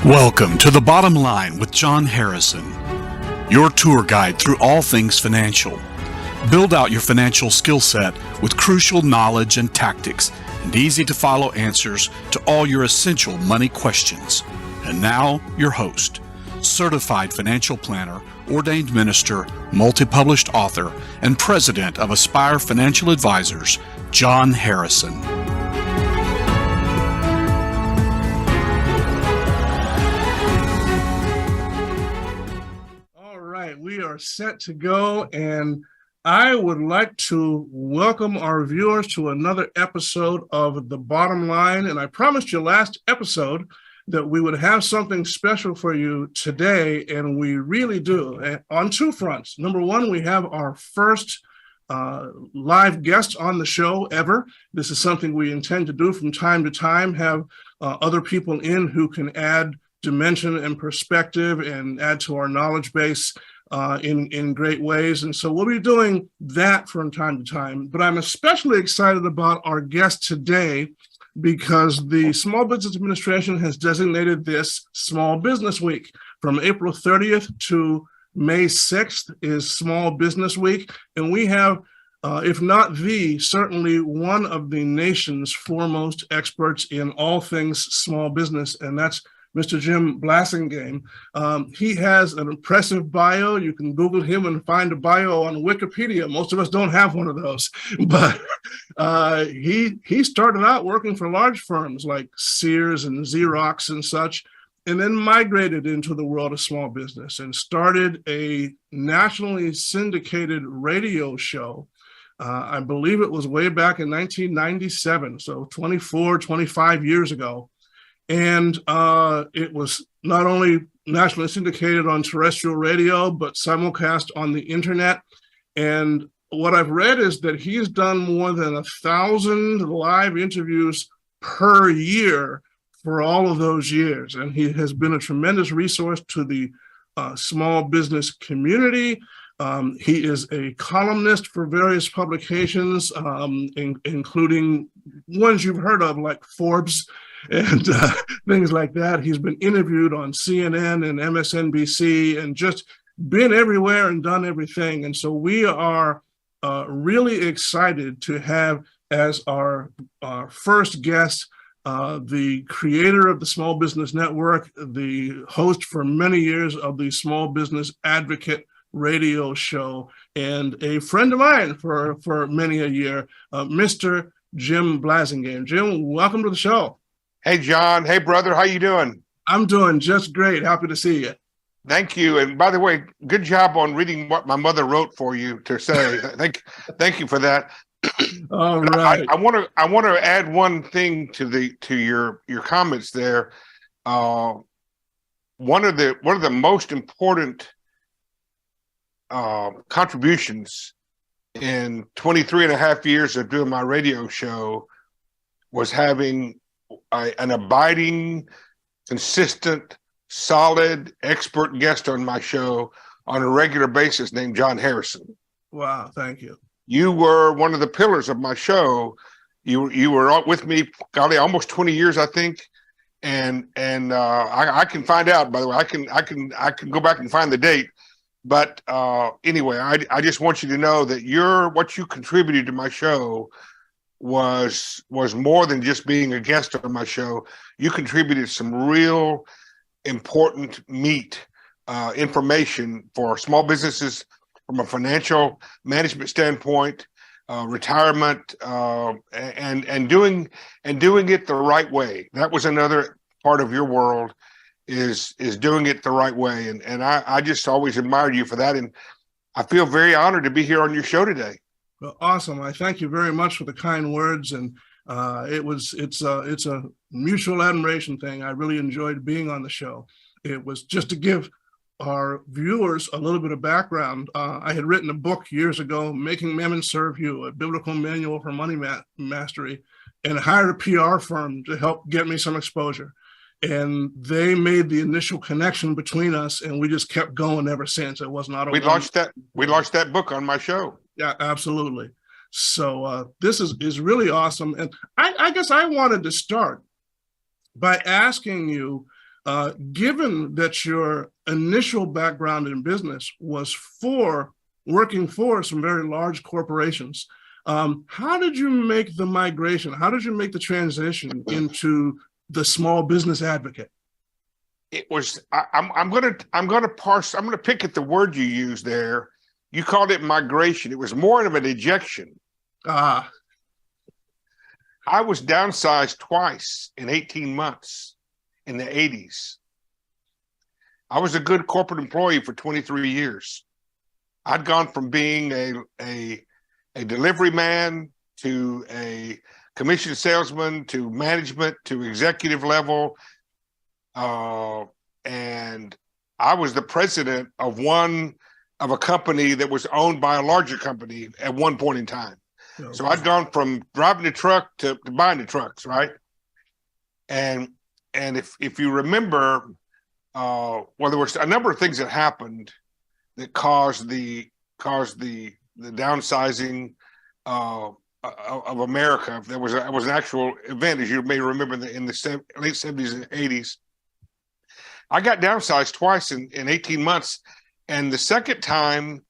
Welcome to The Bottom Line with John Harrison, your tour guide through all things financial. Build out your financial skill set with crucial knowledge and tactics and easy-to-follow answers to all your essential money questions. And now, your host, certified financial planner, ordained minister, multi-published author, and president of Aspire Financial Advisors, John Harrison. We are set to go, and I would like to welcome our viewers to another episode of The Bottom Line. And I promised you last episode that we would have something special for you today, and we really do, on two fronts. Number one, we have our first live guest on the show ever. This is something we intend to do from time to time, have other people in who can add dimension and perspective and add to our knowledge base in great ways. And so we'll be doing that from time to time. But I'm especially excited about our guest today because the Small Business Administration has designated this Small Business Week. From April 30th to May 6th is Small Business Week. And we have, if not certainly one of the nation's foremost experts in all things small business, and that's Mr. Jim Blasingame. He has an impressive bio. You can Google him and find a bio on Wikipedia. Most of us don't have one of those, but he started out working for large firms like Sears and Xerox and such, and then migrated into the world of small business and started a nationally syndicated radio show. I believe it was way back in 1997, so 25 years ago. And it was not only nationally syndicated on terrestrial radio, but simulcast on the internet. And what I've read is that he's done more than 1,000 live interviews per year for all of those years. And he has been a tremendous resource to the small business community. He is a columnist for various publications, including ones you've heard of like Forbes and things like that. He's been interviewed on CNN and MSNBC and just been everywhere and done everything. And so we are really excited to have as our first guest the creator of the Small Business Network, the host for many years of the Small Business Advocate radio show, and a friend of mine for many a year, Mr. Jim Blasingame. Jim, welcome to the show. Hey, John. Hey, brother. How you doing? I'm doing just great. Happy to see you. Thank you. And by the way, good job on reading what my mother wrote for you to say. Thank you for that. All right. I want to add one thing to your comments there. One of the most important contributions in 23 and a half years of doing my radio show was having an abiding, consistent, solid, expert guest on my show on a regular basis named John Harrison. Wow, thank you. You were one of the pillars of my show. You were with me, golly, almost 20 years, I think. And I can find out, by the way, I can go back and find the date. But anyway, I just want you to know that what you contributed to my show was more than just being a guest on my show. You contributed some real important meat information for small businesses from a financial management standpoint, retirement, and doing it the right way. That was another part of your world, is doing it the right way. And I just always admired you for that. And I feel very honored to be here on your show today. Well, awesome. I thank you very much for the kind words. And it's a mutual admiration thing. I really enjoyed being on the show. It was just to give our viewers a little bit of background. I had written a book years ago, Making Mammon Serve You, a biblical manual for money mastery, and hired a PR firm to help get me some exposure. And they made the initial connection between us, and we just kept going ever since. It was not. We launched that book on my show. Yeah, absolutely. So this is really awesome. And I guess I wanted to start by asking you Given that your initial background in business was for working for some very large corporations, how did you make the migration? How did you make the transition into the small business advocate? It was, I'm going to pick at the word you used there. You called it migration. It was more of an ejection. Ah. I was downsized twice in 18 months in the 80s. I was a good corporate employee for 23 years. I'd gone from being a delivery man to a commission salesman to management to executive level. And I was the president of a company that was owned by a larger company at one point in time. Okay. So I'd gone from driving the truck to buying the trucks, right? And if you remember, well, there was a number of things that happened that caused the downsizing of America. There was an actual event, as you may remember, in the late 70s and 80s. I got downsized twice in 18 months. And the second time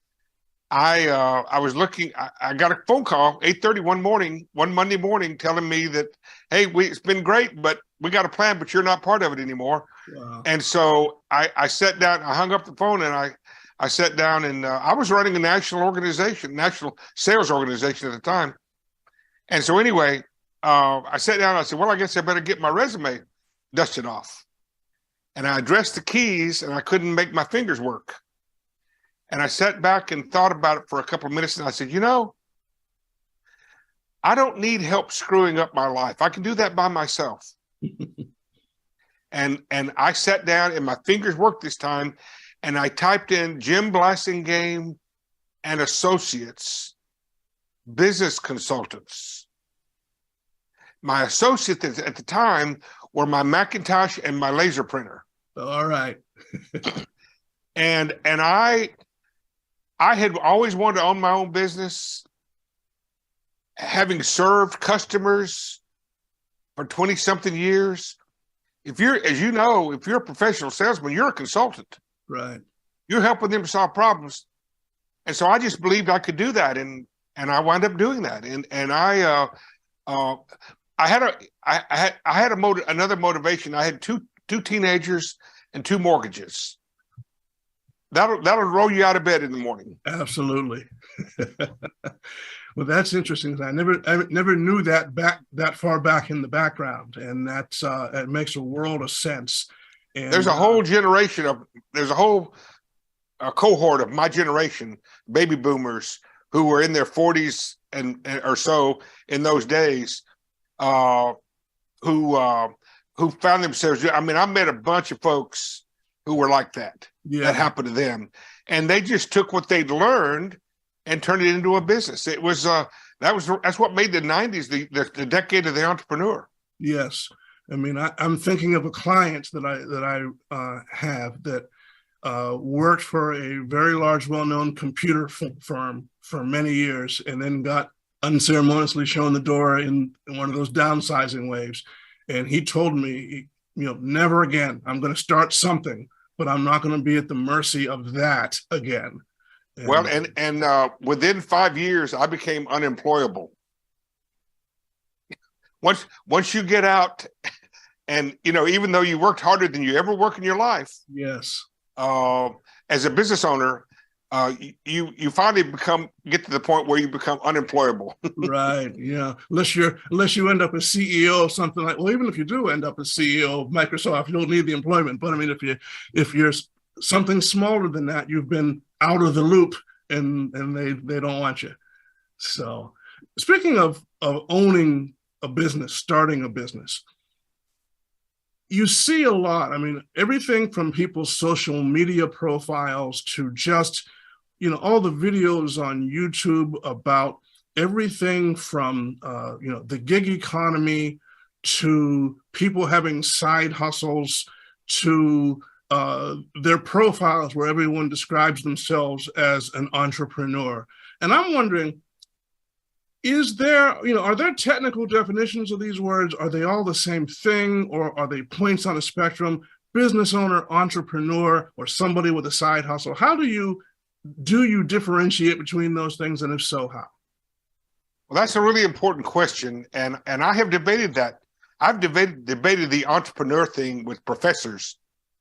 I was looking, I got a phone call, 8:30 one Monday morning, telling me that, hey, it's been great, but we got a plan, but you're not part of it anymore. Wow. And so I sat down, I hung up the phone, and I sat down, and I was running a national sales organization at the time. And so anyway, I sat down, I said, well, I guess I better get my resume dusted off. And I addressed the keys, and I couldn't make my fingers work. And I sat back and thought about it for a couple of minutes, and I said, I don't need help screwing up my life. I can do that by myself. and I sat down, and my fingers worked this time, and I typed in Jim Blassingame and Associates, business consultants. My associates at the time were my Macintosh and my laser printer. All right. And I had always wanted to own my own business, having served customers for 20-something years. If you're a professional salesman, you're a consultant. Right. You're helping them solve problems. And so I just believed I could do that. And I wound up doing that. And I had another motivation. I had two teenagers and 2 mortgages. That'll roll you out of bed in the morning. Absolutely. Well, that's interesting. I never knew that far back in the background, and it makes a world of sense. And there's a whole cohort of my generation, baby boomers, who were in their 40s and or so in those days, who found themselves. I mean, I met a bunch of folks who were like that. Yeah. That happened to them, and they just took what they'd learned and turned it into a business. It was that's what made the 90s the decade of the entrepreneur. Yes, I mean, I'm thinking of a client that I have that worked for a very large, well-known computer firm for many years, and then got unceremoniously shown the door in one of those downsizing waves. And he told me, never again. I'm going to start something, but I'm not going to be at the mercy of that again. And within 5 years, I became unemployable. Once you get out, and even though you worked harder than you ever work in your life, yes, as a business owner, you finally get to the point where you become unemployable. Right. Yeah. Unless you end up as CEO of something like, well, even if you do end up as CEO of Microsoft, you don't need the employment. But I mean, if you're something smaller than that, you've been out of the loop, and they don't want you. So, speaking of owning a business, starting a business, you see a lot. I mean, everything from people's social media profiles to just, all the videos on YouTube about everything from, the gig economy to people having side hustles to their profiles where everyone describes themselves as an entrepreneur. And I'm wondering, are there technical definitions of these words? Are they all the same thing, or are they points on a spectrum? business owner, entrepreneur, or somebody with a side hustle? How do you differentiate between those things, and if so, how? Well, that's a really important question, and I have debated that. I've debated the entrepreneur thing with professors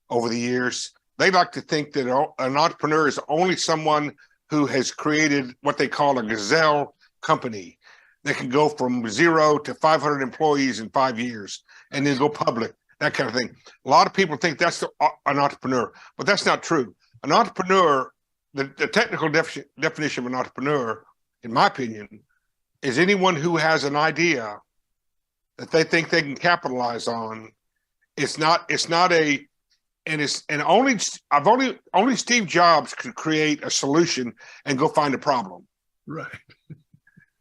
over the years. They like to think that an entrepreneur is only someone who has created what they call a gazelle company that can go from 0 to 500 employees in 5 years and then go public, that kind of thing. A lot of people think that's an entrepreneur, but that's not true. An entrepreneur, the technical definition of an entrepreneur, in my opinion, is anyone who has an idea that they think they can capitalize on. Only Steve Jobs could create a solution and go find a problem. Right.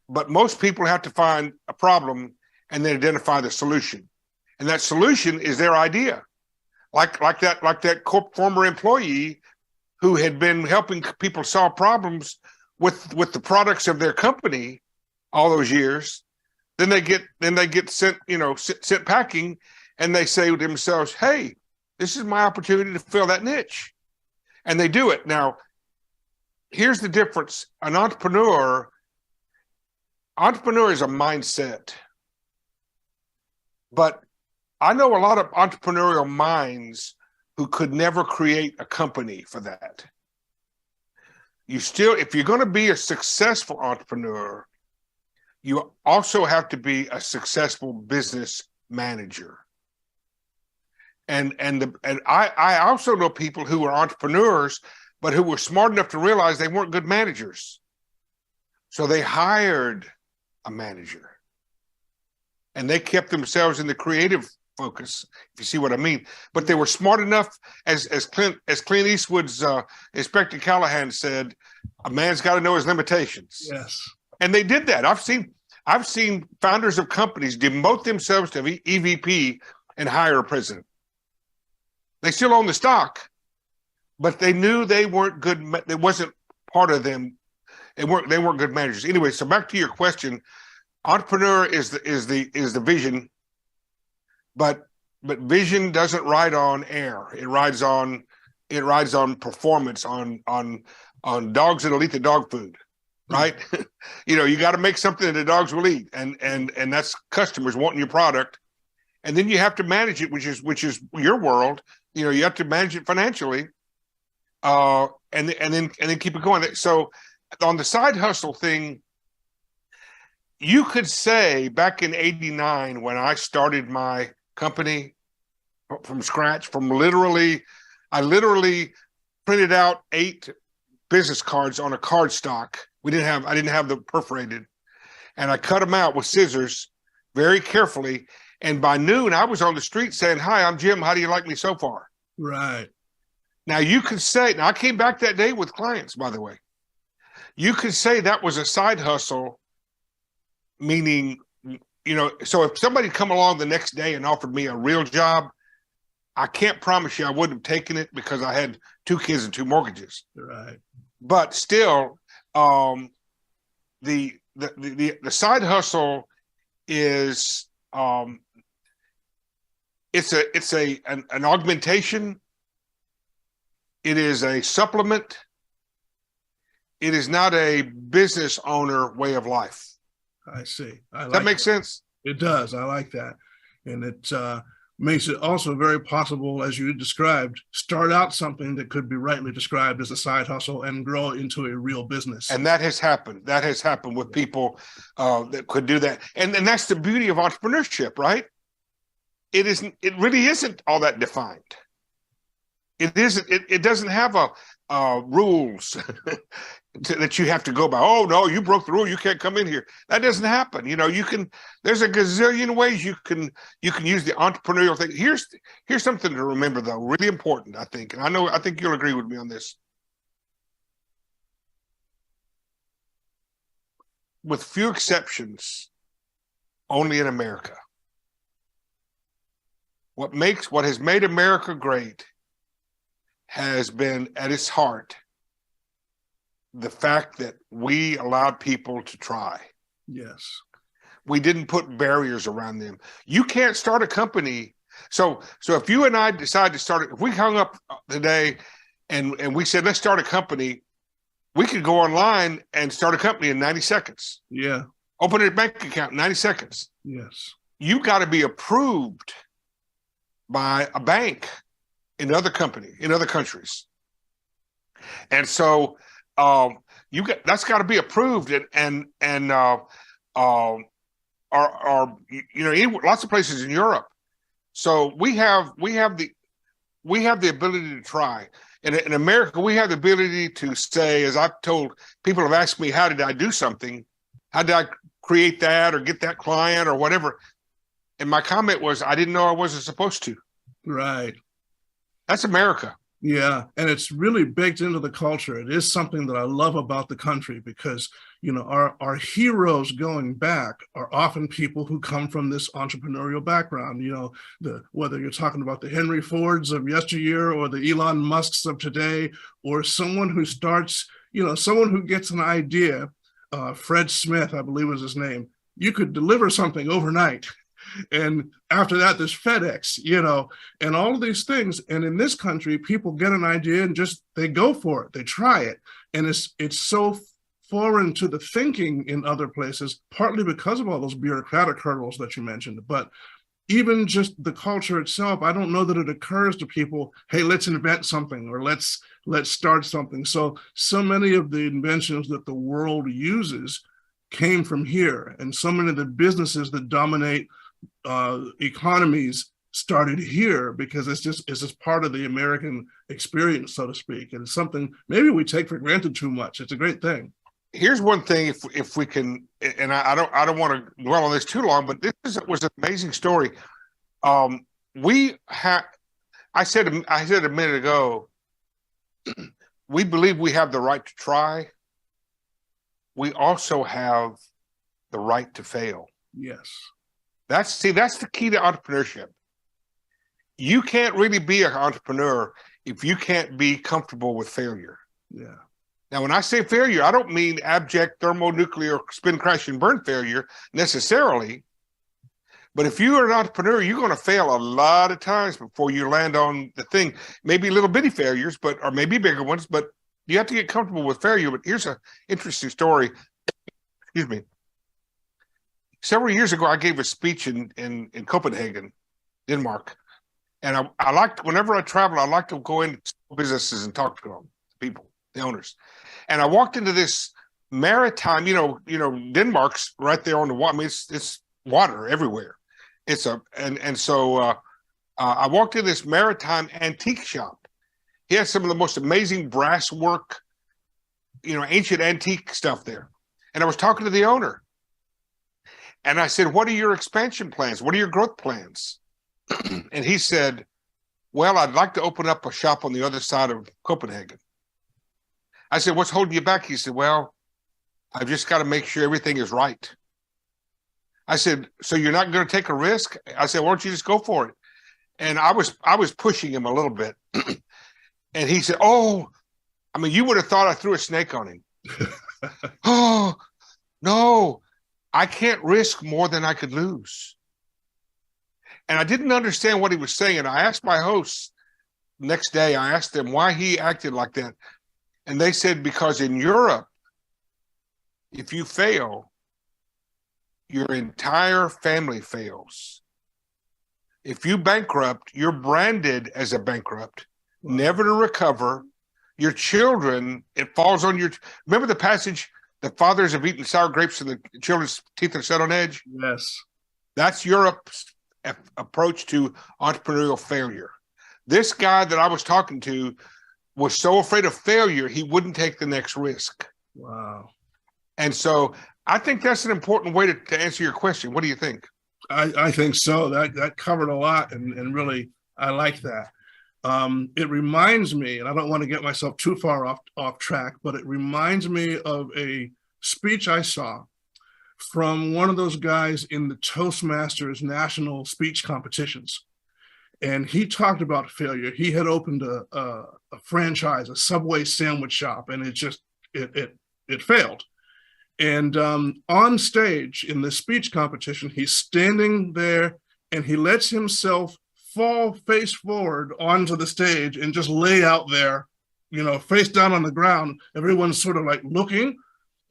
But most people have to find a problem and then identify the solution. And that solution is their idea. Like that former employee who had been helping people solve problems with the products of their company all those years. Then they get sent, sent packing, and they say to themselves, hey, this is my opportunity to fill that niche. And they do it. Now, here's the difference. An entrepreneur is a mindset. But I know a lot of entrepreneurial minds who could never create a company for that. If you're going to be a successful entrepreneur, you also have to be a successful business manager. And I also know people who were entrepreneurs, but who were smart enough to realize they weren't good managers. So they hired a manager. And they kept themselves in the creative focus, if you see what I mean. But they were smart enough, as Clint Eastwood's Inspector Callahan said, a man's got to know his limitations. Yes. And they did that. I've seen founders of companies demote themselves to EVP and hire a president. They still own the stock, but they knew they weren't good. It wasn't part of them. They weren't good managers. Anyway, so back to your question, entrepreneur is the vision, but vision doesn't ride on air. It rides on performance, on dogs that'll eat the dog food. Right? You got to make something that the dogs will eat, and that's customers wanting your product, and then you have to manage it, which is your world. You have to manage it financially, and then keep it going. So on the side hustle thing, you could say back in '89 when I started my company from scratch, I literally printed out 8 business cards on a card stock. I didn't have them perforated, and I cut them out with scissors very carefully. And by noon, I was on the street saying, "Hi, I'm Jim. How do you like me so far?" Right. Now you could say, I came back that day with clients, by the way. You could say that was a side hustle, meaning, so if somebody come along the next day and offered me a real job, I can't promise you I wouldn't have taken it because I had 2 kids and 2 mortgages. Right. But still, the side hustle is it's an augmentation. It is a supplement. It is not a business owner way of life. I see. Does that make sense? It does. I like that. And it makes it also very possible, as you described, start out something that could be rightly described as a side hustle and grow into a real business. And that has happened. That has happened with people that could do that. And that's the beauty of entrepreneurship, right? It really isn't all that defined. It isn't. It doesn't have rules that you have to go by. Oh no, you broke the rule. You can't come in here. That doesn't happen. There's a gazillion ways you can use the entrepreneurial thing. Here's something to remember though, really important, I think. And I think you'll agree with me on this. With few exceptions, only in America. What has made America great has been at its heart the fact that we allowed people to try. Yes. We didn't put barriers around them. You can't start a company So if you and I decide to start, if we hung up today and we said, let's start a company, we could go online and start a company in 90 seconds. Yeah. Open a bank account in 90 seconds. Yes. You got to be approved by a bank in other countries. And so that's got to be approved and lots of places in Europe. So we have the ability to try. In America, we have the ability to say, as I've told people have asked me, how did I do something? How did I create that or get that client or whatever? And my comment was, I didn't know I wasn't supposed to. Right. That's America. Yeah. And it's really baked into the culture. It is something that I love about the country because, our heroes going back are often people who come from this entrepreneurial background. Whether you're talking about the Henry Fords of yesteryear or the Elon Musks of today, or someone who starts, someone who gets an idea, Fred Smith, I believe was his name. You could deliver something overnight. And after that, there's FedEx, and all of these things. And in this country, people get an idea and they go for it. They try it. And it's so foreign to the thinking in other places, partly because of all those bureaucratic hurdles that you mentioned. But even just the culture itself, I don't know that it occurs to people, hey, let's invent something or let's start something. So many of the inventions that the world uses came from here. And so many of the businesses that dominate economies started here because it's just part of the American experience, so to speak. And it's something maybe we take for granted too much. It's a great thing. Here's one thing, if we can, and I don't want to dwell on this too long, but this was an amazing story. I said a minute ago, we believe we have the right to try. We also have the right to fail. Yes. That's the key to entrepreneurship. You can't really be an entrepreneur if you can't be comfortable with failure. Yeah. Now, when I say failure, I don't mean abject thermonuclear spin, crash, and burn failure necessarily. But if you are an entrepreneur, you're going to fail a lot of times before you land on the thing. Maybe little bitty failures, or maybe bigger ones, but you have to get comfortable with failure. But here's an interesting story. Excuse me. Several years ago, I gave a speech in Copenhagen, Denmark. And I liked, whenever I travel, I like to go into businesses and talk to them, people, the owners. And I walked into this maritime, Denmark's right there on the water. I mean, it's water everywhere. So I walked in this maritime antique shop. He had some of the most amazing brass work, ancient antique stuff there. And I was talking to the owner. And I said, what are your expansion plans? What are your growth plans? And he said, well, I'd like to open up a shop on the other side of Copenhagen. I said, what's holding you back? He said, well, I've just got to make sure everything is right. I said, so you're not going to take a risk? I said, why don't you just go for it? And I was pushing him a little bit. And he said, oh, I mean, you would have thought I threw a snake on him. Oh, no, I can't risk more than I could lose. And I didn't understand what he was saying. And I asked my hosts next day, I asked them why he acted like that. And they said, because in Europe, if you fail, your entire family fails. If you bankrupt, you're branded as a bankrupt, never to recover. Your children, it falls on your, remember the passage, the fathers have eaten sour grapes and the children's teeth are set on edge? Yes. That's Europe's approach to entrepreneurial failure. This guy that I was talking to was so afraid of failure, he wouldn't take the next risk. Wow. And so I think that's an important way to answer your question. What do you think? I think so. That covered a lot, and really, I like that. It reminds me, and I don't want to get myself too far off track, but it reminds me of a speech I saw from one of those guys in the Toastmasters national speech competitions. And he talked about failure. He had opened a franchise, a Subway sandwich shop, and it failed. And on stage in the speech competition, he's standing there and he lets himself fall face forward onto the stage and just lay out there, face down on the ground. Everyone's sort of like looking,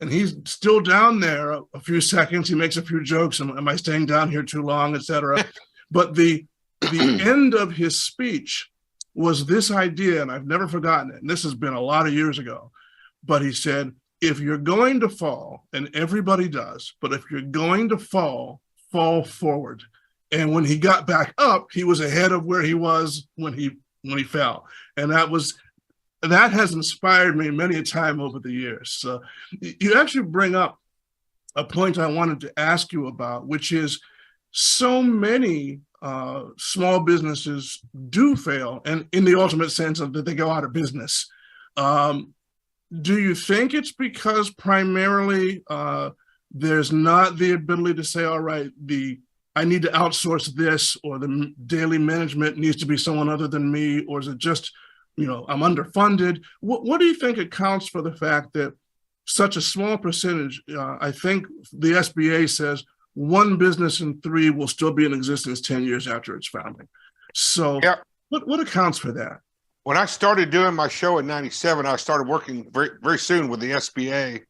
and he's still down there a few seconds. He makes a few jokes. Am I staying down here too long, etc. But the end of his speech was this idea, and I've never forgotten it. And this has been a lot of years ago. But he said, if you're going to fall, and everybody does, but if you're going to fall forward. And when he got back up, he was ahead of where he was when he fell. And that has inspired me many a time over the years. So you actually bring up a point I wanted to ask you about, which is so many small businesses do fail, and in the ultimate sense of that they go out of business. Do you think it's because primarily there's not the ability to say, all right, I need to outsource this, or the daily management needs to be someone other than me, or is it just, I'm underfunded? What do you think accounts for the fact that such a small percentage, I think the SBA says 1 business in 3 will still be in existence 10 years after its founding. So yeah. What accounts for that? When I started doing my show in '97, I started working very, very soon with the SBA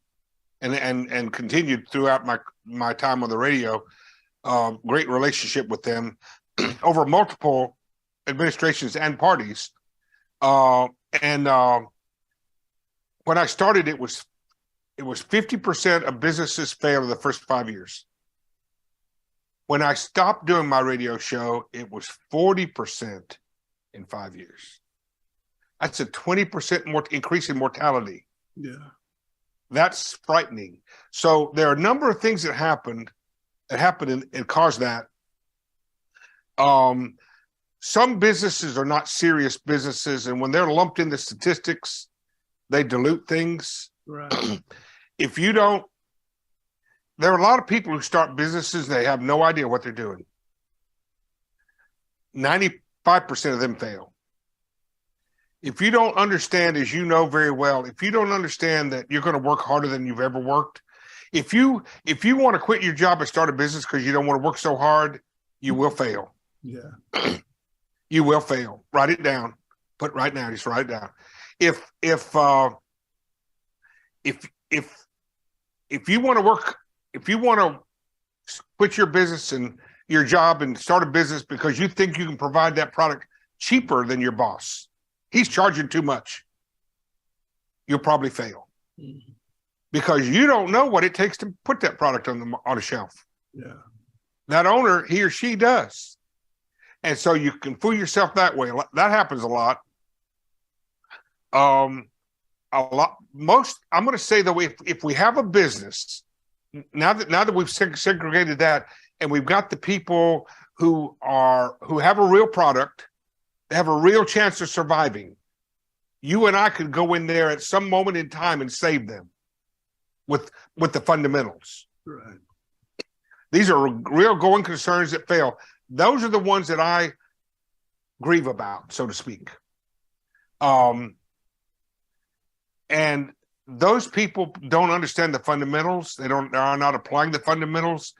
and continued throughout my time on the radio. Great relationship with them over multiple administrations and parties. When I started, it was 50% of businesses fail in the first 5 years. When I stopped doing my radio show, it was 40% in 5 years. That's a 20% more increase in mortality. Yeah. That's frightening. So there are a number of things that happened and caused that. Some businesses are not serious businesses, and when they're lumped into statistics, they dilute things. Right. There are a lot of people who start businesses, they have no idea what they're doing. 95% of them fail. If you don't understand, as you know very well, if you don't understand that you're going to work harder than you've ever worked, if you want to quit your job and start a business because you don't want to work so hard, you will fail. Yeah. You will fail. Write it down. Put right now, just write it down. If you want to quit your business and your job and start a business because you think you can provide that product cheaper than your boss, he's charging too much, you'll probably fail. Mm-hmm. Because you don't know what it takes to put that product on a shelf. Yeah. That owner, he or she does. And so you can fool yourself that way. That happens a lot. I'm going to say though, if we have a business, now that we've segregated that, and we've got the people who have a real product, they have a real chance of surviving. You and I could go in there at some moment in time and save them with the fundamentals. Right. These are real going concerns that fail. Those are the ones that I grieve about, so to speak. And those people don't understand the fundamentals. They are not applying the fundamentals.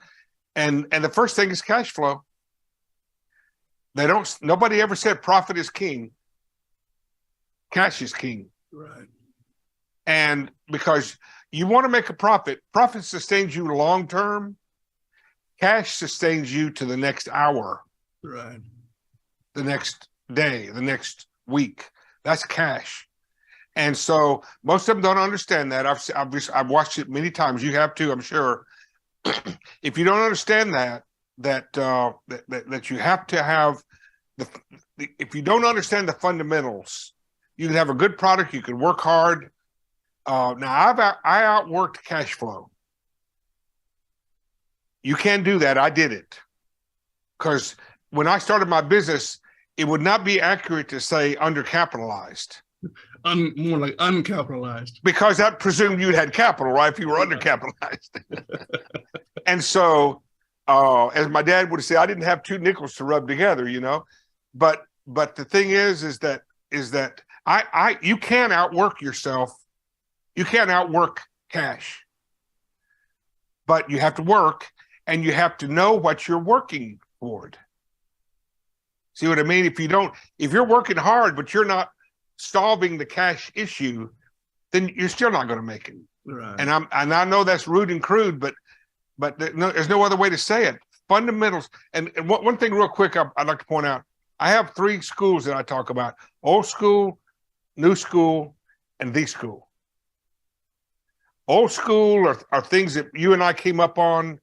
And the first thing is cash flow. Nobody ever said profit is king. Cash is king. Right. And because you want to make a profit sustains you long term. Cash sustains you to the next hour. Right. The next day, the next week. That's cash. And so most of them don't understand that. I've watched it many times. You have too, I'm sure. If you don't understand that you have to have if you don't understand the fundamentals, you can have a good product, you can work hard. Now I outworked cash flow. You can do that. I did it. Because when I started my business, it would not be accurate to say undercapitalized. More like uncapitalized. Because that presumed you had capital, right? If you were undercapitalized. And so, as my dad would say, I didn't have 2 nickels to rub together, But the thing is that you can outwork yourself. You can't outwork cash. But you have to work, and you have to know what you're working toward. See what I mean? If you're working hard, but you're not solving the cash issue, then you're still not going to make it. Right. And I know that's rude and crude, but there's no other way to say it. Fundamentals. And one thing real quick I'd like to point out, I have 3 schools that I talk about: old school, new school, and the school. Old school are things that you and I came up on,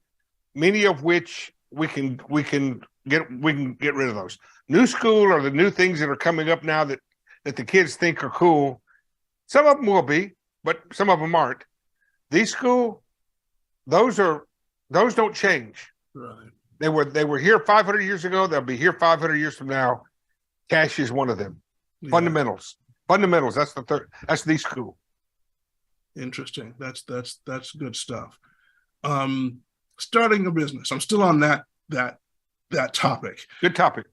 many of which we can get rid of those. New school are the new things that are coming up now that the kids think are cool. Some of them will be, but some of them aren't. The school, those don't change. Right. They were here 500 years ago. They'll be here 500 years from now. Cash is one of them. Yeah. Fundamentals. That's the third. That's the school. Interesting. That's good stuff. Starting a business. I'm still on that topic. Good topic.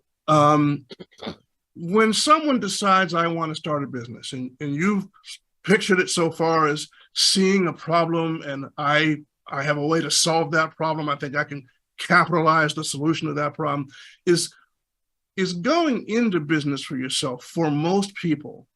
When someone decides I want to start a business, and you've pictured it so far as seeing a problem, and I have a way to solve that problem. I think I can capitalize the solution to that problem. Is going into business for yourself, for most people,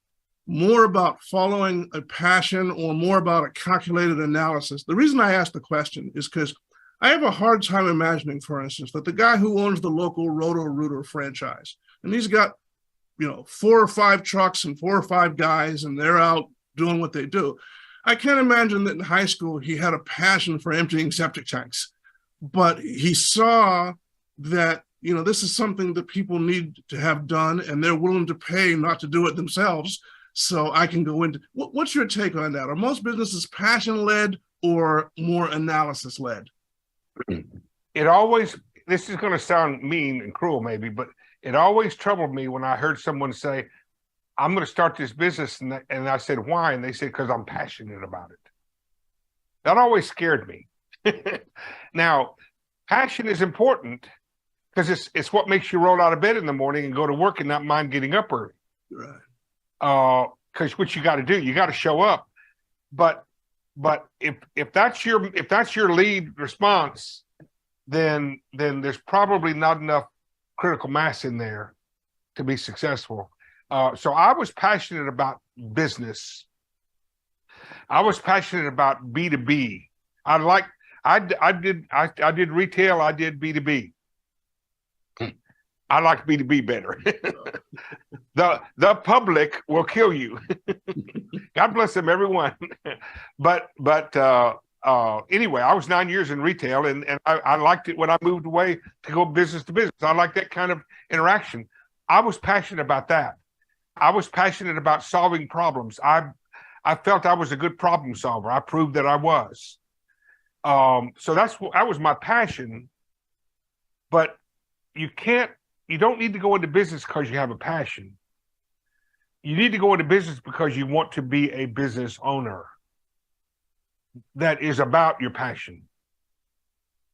more about following a passion or more about a calculated analysis? The reason I ask the question is because I have a hard time imagining, for instance, that the guy who owns the local Roto-Rooter franchise, and he's got 4 or 5 trucks and 4 or 5 guys, and they're out doing what they do. I can't imagine that in high school he had a passion for emptying septic tanks, but he saw that this is something that people need to have done, and they're willing to pay not to do it themselves. So I can go into. What's your take on that? Are most businesses passion-led or more analysis-led? This is going to sound mean and cruel maybe, but it always troubled me when I heard someone say, I'm going to start this business. And I said, why? And they said, because I'm passionate about it. That always scared me. Now, passion is important because it's what makes you roll out of bed in the morning and go to work and not mind getting up early. Right. Because what you got to do, you got to show up. But if that's your lead response, then there's probably not enough critical mass in there to be successful. So I was passionate about business. I was passionate about B2B. I did retail. I did B2B. I like B2B better. The public will kill you. God bless them, everyone. But anyway, I was 9 years in retail, and I liked it when I moved away to go business to business. I like that kind of interaction. I was passionate about that. I was passionate about solving problems. I felt I was a good problem solver. I proved that I was. So that was my passion. But you don't need to go into business because you have a passion. You need to go into business because you want to be a business owner that is about your passion.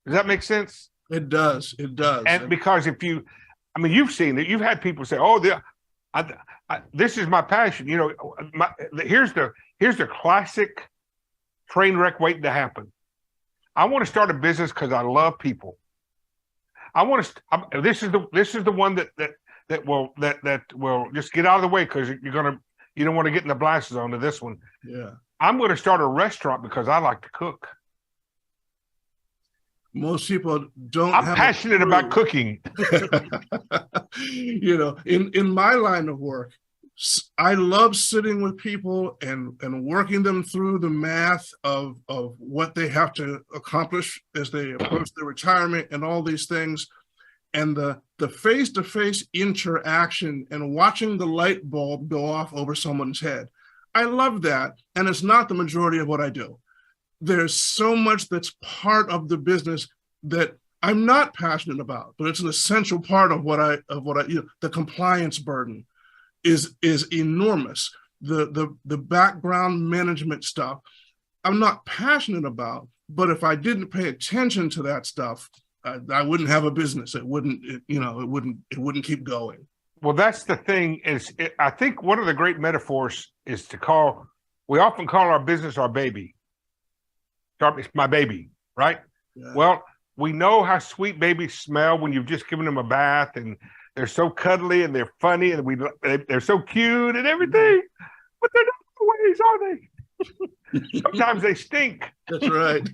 Does that make sense? It does. It does. And because you've seen it. You've had people say, "Oh, this is my passion." Here's the classic train wreck waiting to happen. I want to start a business because I love people. This is the one that will just get out of the way because you don't want to get in the blast zone to this one. Yeah. I'm going to start a restaurant because I like to cook. Most people don't. I'm passionate about cooking. In my line of work, I love sitting with people and working them through the math of what they have to accomplish as they approach their retirement and all these things. And the face-to-face interaction and watching the light bulb go off over someone's head. I love that. And it's not the majority of what I do. There's so much that's part of the business that I'm not passionate about, but it's an essential part of what I the compliance burden is enormous. The background management stuff, I'm not passionate about, but if I didn't pay attention to that stuff, I wouldn't have a business. It wouldn't keep going. Well, that's the thing. I think one of the great metaphors is we often call our business our baby. It's my baby, right? Yeah. Well, we know how sweet babies smell when you've just given them a bath and they're so cuddly and they're funny and they're so cute and everything, but they're not always, are they? Sometimes they stink. That's right.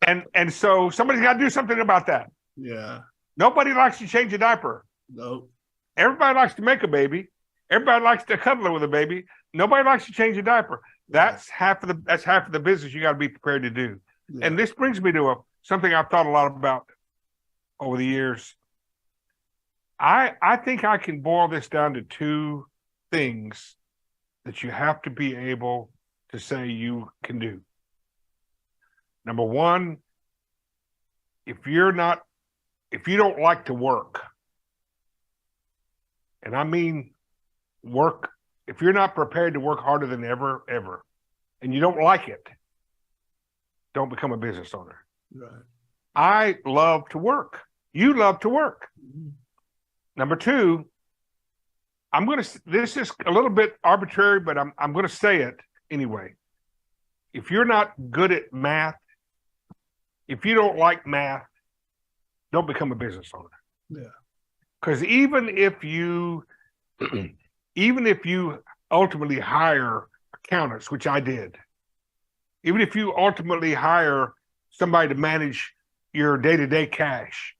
And so somebody's got to do something about that. Yeah. Nobody likes to change a diaper. No. Everybody likes to make a baby. Everybody likes to cuddle with a baby. Nobody likes to change a diaper. That's half of the business you got to be prepared to do. Yeah. And this brings me to something I've thought a lot about over the years. I think I can boil this down to two things that you have to be able to say you can do. Number one, if you don't like to work, and I mean work, if you're not prepared to work harder than ever, and you don't like it, don't become a business owner. Right. I love to work. You love to work. Mm-hmm. Number two, this is a little bit arbitrary, but I'm going to say it anyway. If you're not good at math, if you don't like math, don't become a business owner. Yeah. Because even if you ultimately hire accountants, which I did, even if you ultimately hire somebody to manage your day-to-day cash,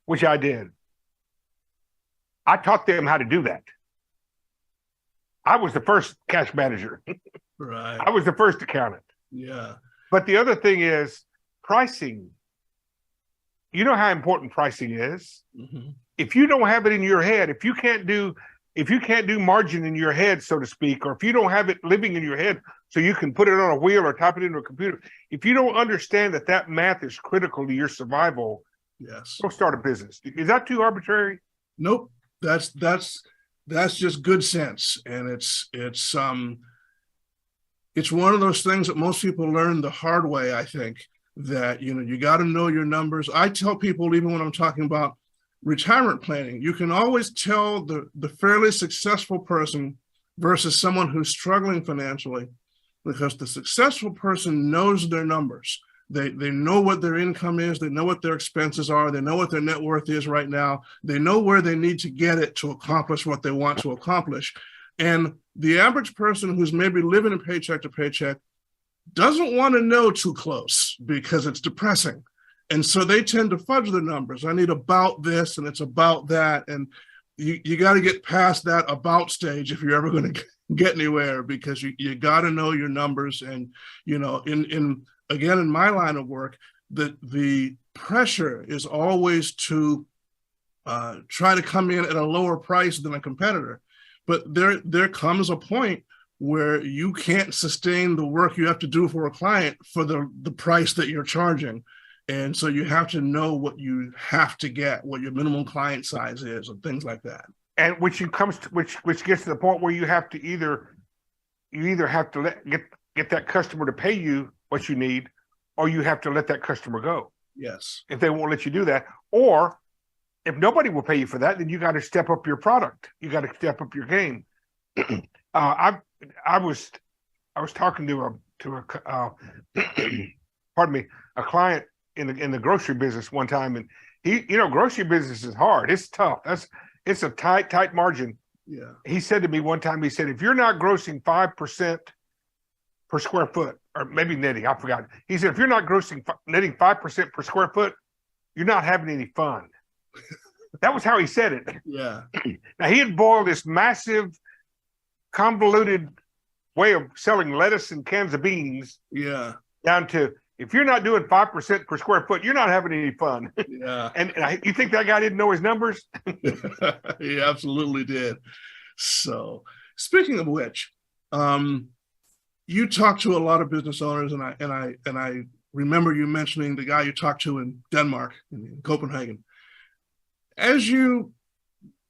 which I did, I taught them how to do that. I was the first cash manager. Right. I was the first accountant. Yeah. But the other thing is pricing. You know how important pricing is. Mm-hmm. If you don't have it in your head, if you can't do margin in your head, so to speak, or if you don't have it living in your head so you can put it on a wheel or type it into a computer, if you don't understand that math is critical to your survival, yes, don't start a business. Is that too arbitrary? Nope. That's just good sense. And it's one of those things that most people learn the hard way, I think, that, you got to know your numbers. I tell people, even when I'm talking about retirement planning, you can always tell the fairly successful person versus someone who's struggling financially, because the successful person knows their numbers. They know what their income is. They know what their expenses are. They know what their net worth is right now. They know where they need to get it to accomplish what they want to accomplish. And the average person who's maybe living a paycheck to paycheck doesn't want to know too close because it's depressing. And so they tend to fudge the numbers. I need about this and it's about that. And you got to get past that about stage if you're ever going to get anywhere, because you got to know your numbers. And, again, in my line of work, the pressure is always to try to come in at a lower price than a competitor. But there comes a point where you can't sustain the work you have to do for a client for the price that you're charging. And so you have to know what you have to get, what your minimum client size is, and things like that. And which gets to the point where you have to either have to get that customer to pay you what you need, or you have to let that customer go. Yes. If they won't let you do that, or if nobody will pay you for that, then you got to step up your product. You got to step up your game. I was talking to a client in the grocery business one time, and grocery business is hard. It's tough. It's a tight margin. Yeah. He said to me one time, if you're not grossing 5% per square foot, or maybe netting, I forgot. He said, if you're not netting 5% per square foot, you're not having any fun. That was how he said it. Yeah. Now, he had boiled this massive, convoluted way of selling lettuce and cans of beans. Yeah. Down to, if you're not doing 5% per square foot, you're not having any fun. Yeah. And you think that guy didn't know his numbers? He absolutely did. So, speaking of which, you talk to a lot of business owners, and I remember you mentioning the guy you talked to in Denmark, in Copenhagen. As you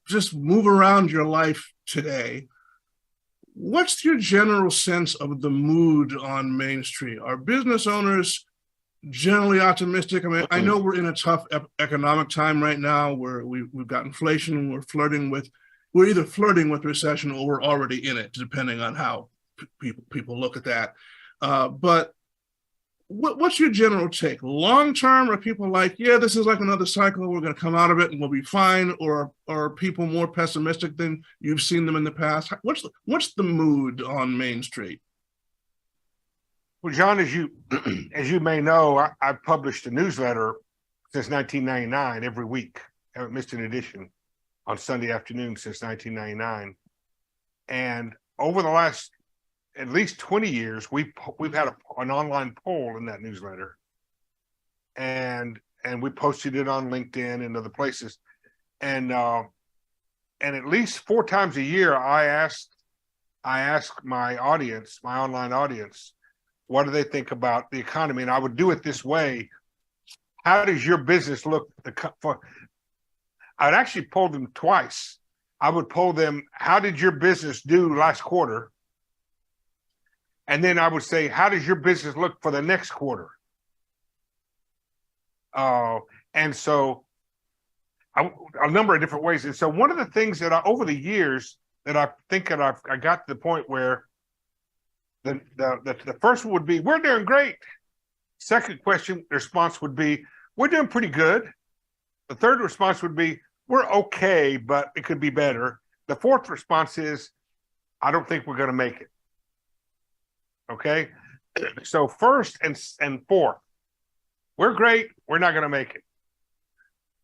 just move around your life today, what's your general sense of the mood on Main Street? Are business owners generally optimistic? I mean, I know we're in a tough economic time right now where we've got inflation, and we're either flirting with recession or we're already in it, depending on how people look at that. But what's your general take? Long term, are people like, yeah, this is like another cycle, we're going to come out of it and we'll be fine, or are people more pessimistic than you've seen them in the past? What's the mood on Main Street? Well, John, as you as you may know, I've published a newsletter since 1999 every week. I haven't missed an edition on Sunday afternoon since 1999. And over the last at least 20 years, we've had an online poll in that newsletter, and we posted it on LinkedIn and other places. And at least 4 times a year, I ask my audience, my online audience, what do they think about the economy? And I would do it this way: how does your business look? I'd actually poll them twice. I would poll them, how did your business do last quarter? And then I would say, how does your business look for the next quarter? And so a number of different ways. And so one of the things that over the years that I think that I got to the point where the first one would be, we're doing great. Second response would be, we're doing pretty good. The third response would be, we're okay, but it could be better. The fourth response is, I don't think we're going to make it. Okay? So first and fourth, we're great, we're not going to make it.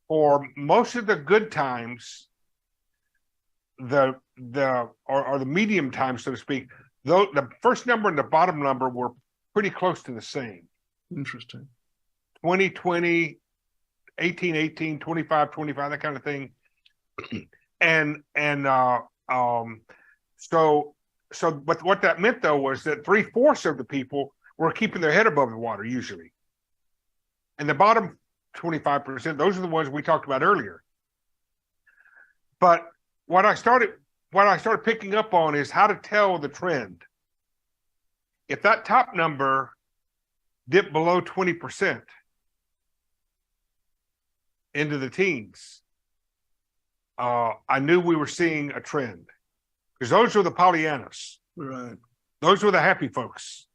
For most of the good times, the medium times, so to speak, the first number and the bottom number were pretty close to the same. Interesting. 2020, 18, 25, 25, that kind of thing. But what that meant though was that 3/4 of the people were keeping their head above the water usually. And the bottom 25%, those are the ones we talked about earlier. But what I started picking up on is how to tell the trend. If that top number dipped below 20% into the teens, I knew we were seeing a trend, because those were the Pollyannas. Right. Those were the happy folks.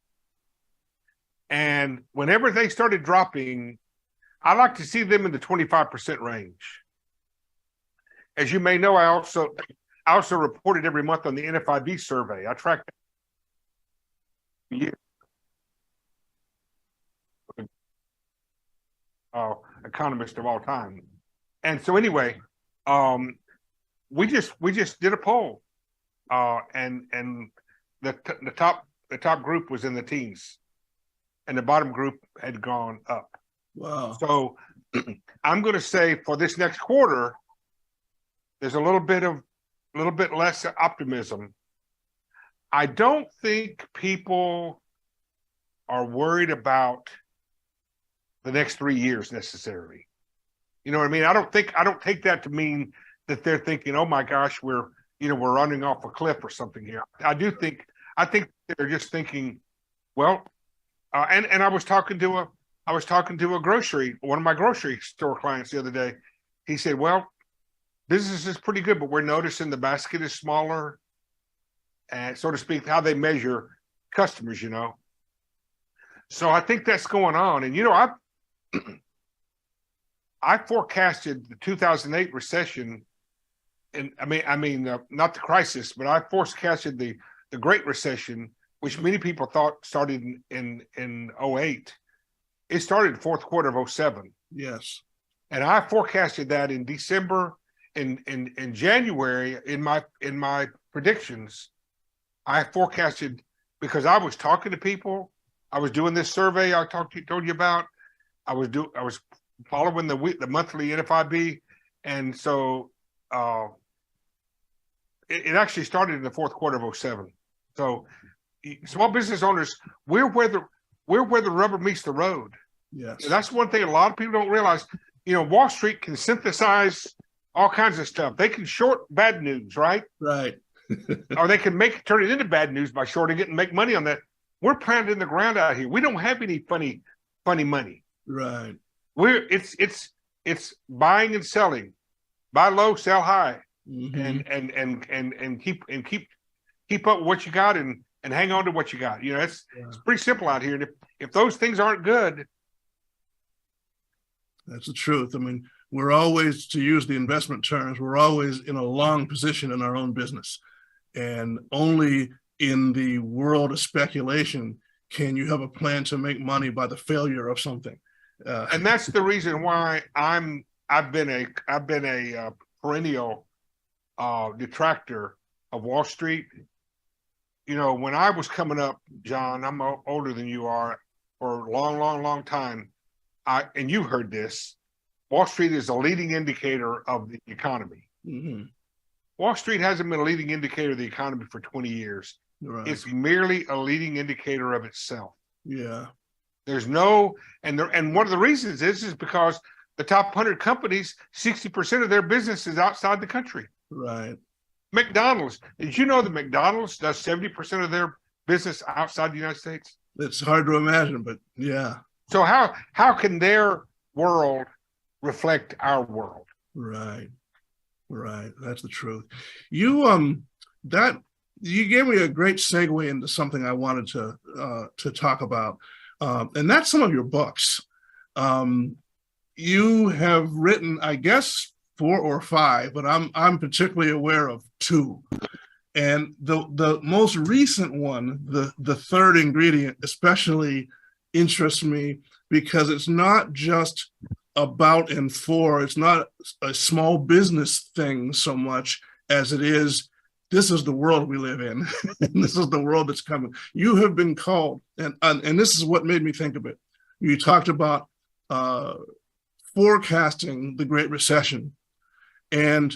And whenever they started dropping, I like to see them in the 25% range. As you may know, I also reported every month on the NFIB survey. I tracked economist of all time. And so anyway, we just did a poll, and the top group was in the teens, and the bottom group had gone up. Wow. So I'm going to say for this next quarter, there's a little bit less optimism. I don't think people are worried about the next 3 years necessarily. You know what I mean? I don't take that to mean that they're thinking, oh my gosh, we're running off a cliff or something here. I think they're just thinking, well, and I was talking to one of my grocery store clients the other day. He said, well, business is pretty good, but we're noticing the basket is smaller, and so to speak, how they measure customers, So I think that's going on. And, I forecasted the 2008 recession, and not the crisis, but I forecasted the Great Recession, which many people thought started in 08. It started in the fourth quarter of 07. Yes. And I forecasted that in December, in January, in my predictions. I forecasted, because I was talking to people. I was doing this survey I told you about. I was following the monthly NFIB, and so it actually started in the fourth quarter of 07. So small business owners, we're where the rubber meets the road. Yes. And that's one thing a lot of people don't realize. Wall Street can synthesize all kinds of stuff. They can short bad news, right? Right. Or they can turn it into bad news by shorting it and make money on that. We're planted in the ground out here. We don't have any funny money. Right. It's buying and selling, buy low, sell high, mm-hmm. and keep up with what you got, and and hang on to what you got. It's pretty simple out here. And if those things aren't good, that's the truth. I mean, we're always, to use the investment terms, we're always in a long position in our own business. And only in the world of speculation can you have a plan to make money by the failure of something. And that's the reason why I've been a perennial detractor of Wall Street. When I was coming up, John, I'm older than you are, for a long, long, long time. And you've heard this, Wall Street is a leading indicator of the economy. Mm-hmm. Wall Street hasn't been a leading indicator of the economy for 20 years. Right. It's merely a leading indicator of itself. Yeah. There's no, and one of the reasons is because the top 100 companies, 60% of their business is outside the country. Right. McDonald's. Did you know that McDonald's does 70% of their business outside the United States? It's hard to imagine, but yeah. So how can their world reflect our world? Right. Right. That's the truth. You gave me a great segue into something I wanted to talk about. And that's some of your books. You have written, I guess, 4 or 5, but I'm particularly aware of 2. And the most recent one, the third ingredient, especially interests me because it's not just about and for, it's not a small business thing so much as it is, this is the world we live in, and this is the world that's coming. You have been called, and this is what made me think of it. You talked about forecasting the Great Recession, and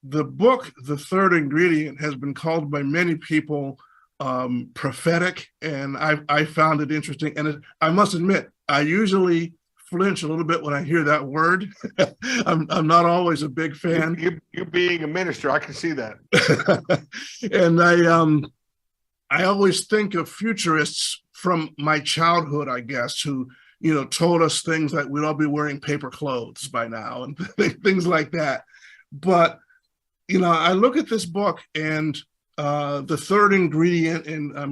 the book, The Third Ingredient, has been called by many people prophetic, and I found it interesting. And I must admit, I usually flinch a little bit when I hear that word. I'm not always a big fan. You being a minister, I can see that. And I always think of futurists from my childhood, I guess, who told us things like we'd all be wearing paper clothes by now and things like that. But I look at this book and the third ingredient, and I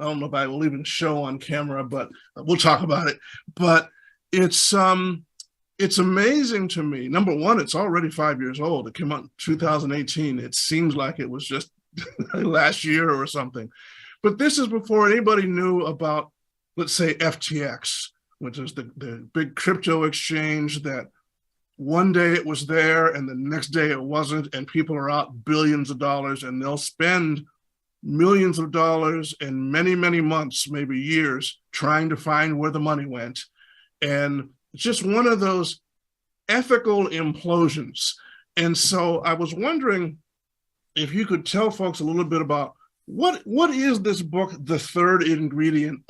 don't know if I will even show on camera, but we'll talk about it. But it's amazing to me. Number one, it's already 5 years old. It came out in 2018. It seems like it was just last year or something. But this is before anybody knew about, let's say, FTX, which is the big crypto exchange that one day it was there and the next day it wasn't, and people are out billions of dollars, and they'll spend millions of dollars and many, many months, maybe years, trying to find where the money went. And it's just one of those ethical implosions. And so I was wondering if you could tell folks a little bit about what is this book, The Third Ingredient,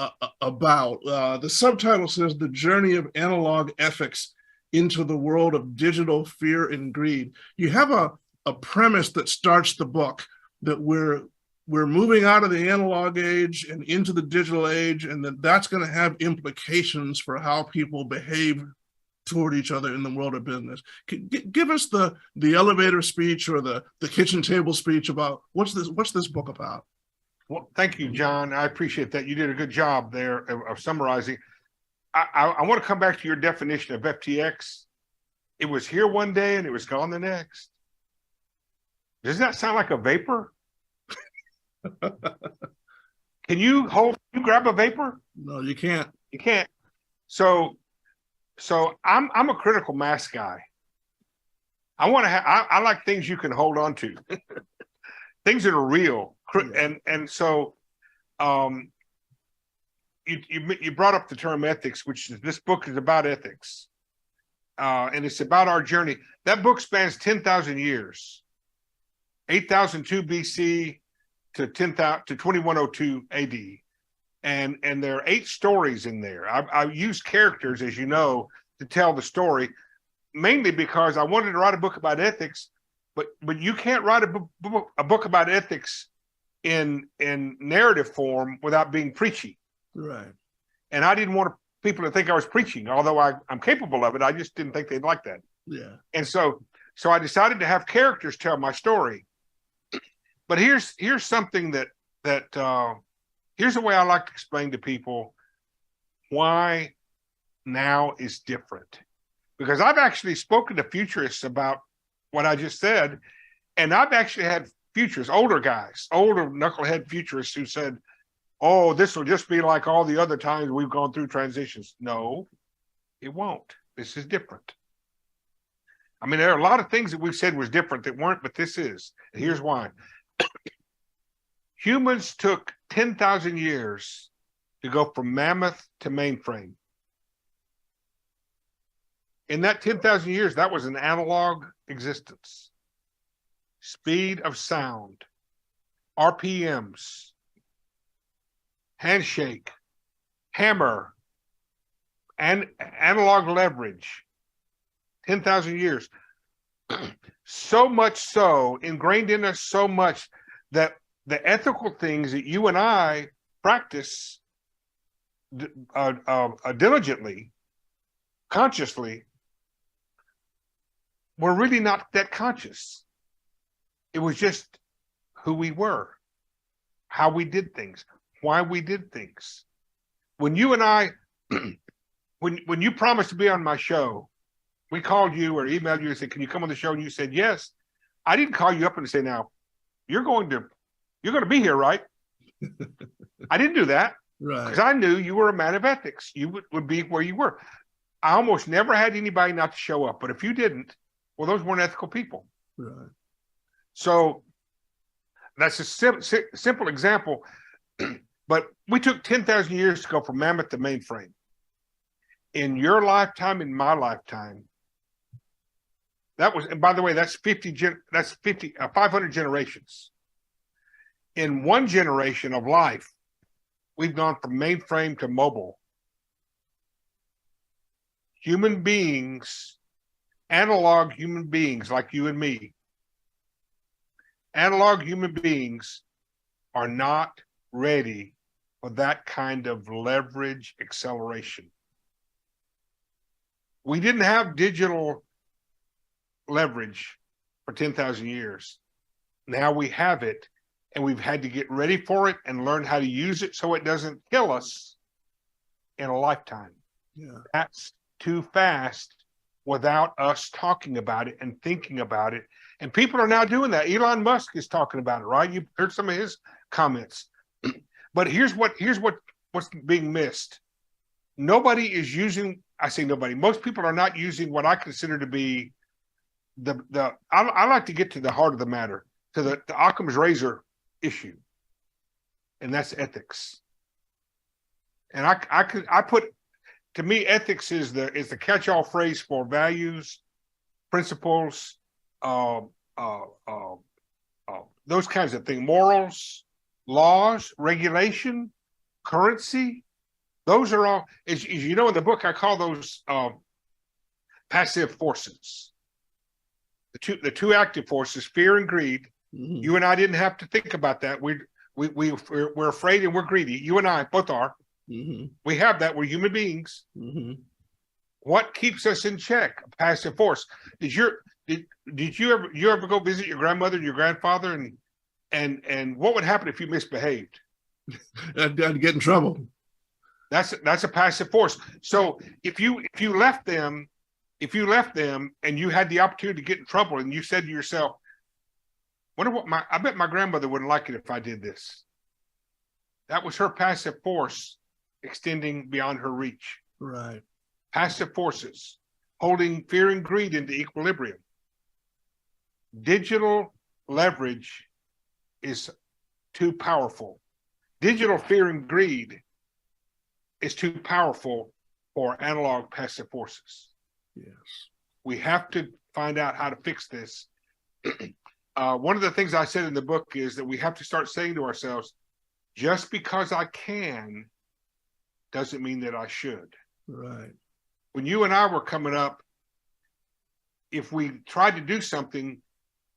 about? The subtitle says, The Journey of Analog Ethics into the World of Digital Fear and Greed. You have a premise that starts the book, that we're moving out of the analog age and into the digital age, and that's going to have implications for how people behave toward each other in the world of business. Give us the elevator speech or the kitchen table speech about what's this book about? Well, thank you, John. I appreciate that. You did a good job there of summarizing. I want to come back to your definition of FTX. It was here one day and it was gone the next. Does that sound like a vapor? Can you grab a vapor? No, you can't. You can't. So I'm a critical mass guy. I want to I like things you can hold on to, things that are real. And so you brought up the term ethics, which this book is about ethics, and it's about our journey. That book spans 10,000 years, 8,002 BC to 2102 AD, and there are 8 stories in there. I use characters, as you know, to tell the story, mainly because I wanted to write a book about ethics, but you can't write a book about ethics in narrative form without being preachy. Right. And I didn't want people to think I was preaching, although I'm capable of it. I just didn't think they'd like that. Yeah. And so I decided to have characters tell my story. But here's something that that here's the way I like to explain to people why now is different. Because I've actually spoken to futurists about what I just said, and I've actually had futurists, older guys, older knucklehead futurists who said, oh, this will just be like all the other times we've gone through transitions. No, it won't. This is different. I mean, there are a lot of things that we've said was different that weren't, but this is. And here's why. Humans took 10,000 years to go from mammoth to mainframe. In that 10,000 years, that was an analog existence. Speed of sound, RPMs, handshake, hammer, and analog leverage. 10,000 years. So much so, ingrained in us so much that the ethical things that you and I practice diligently, consciously, we're really not that conscious. It was just who we were, how we did things, why we did things. When you and I, when you promised to be on my show, we called you or emailed you and said, can you come on the show? And you said, yes. I didn't call you up and say, now, you're going to be here, right? I didn't do that. Right. Because I knew you were a man of ethics. You would be where you were. I almost never had anybody not to show up. But if you didn't, well, those weren't ethical people. Right. So that's a simple example. But we took 10,000 years to go from mammoth to mainframe. In your lifetime, in my lifetime, that was, and by the way, that's 500 generations. In one generation of life, we've gone from mainframe to mobile. Human beings, analog human beings like you and me, analog human beings are not ready for that kind of leverage acceleration. We didn't have digital leverage for 10,000 years. Now we have it, and we've had to get ready for it and learn how to use it so it doesn't kill us in a lifetime. Yeah. That's too fast without us talking about it and thinking about it. And people are now doing that. Elon Musk is talking about it, right? You've heard some of his comments. But here's what's being missed. Nobody is using, I say nobody, most people are not using what I consider to be I like to get to the heart of the matter, to the Occam's razor issue, and that's ethics. And I put, to me, ethics is the catch-all phrase for values, principles, those kinds of things, morals, laws, regulation, currency. Those are all, as you know, in the book, I call those passive forces. The two active forces, fear and greed. Mm-hmm. You and I didn't have to think about that. We're afraid and we're greedy. You and I both are. Mm-hmm. We have that. We're human beings. Mm-hmm. What keeps us in check? A passive force. Did you ever go visit your grandmother and your grandfather and what would happen if you misbehaved? I'd get in trouble. That's a passive force. So if you left them and you had the opportunity to get in trouble and you said to yourself, I bet my grandmother wouldn't like it if I did this. That was her passive force extending beyond her reach. Right. Passive forces holding fear and greed into equilibrium. Digital leverage is too powerful. Digital fear and greed is too powerful for analog passive forces. Yes. We have to find out how to fix this. One of the things I said in the book is that we have to start saying to ourselves, just because I can doesn't mean that I should. Right. When you and I were coming up, if we tried to do something,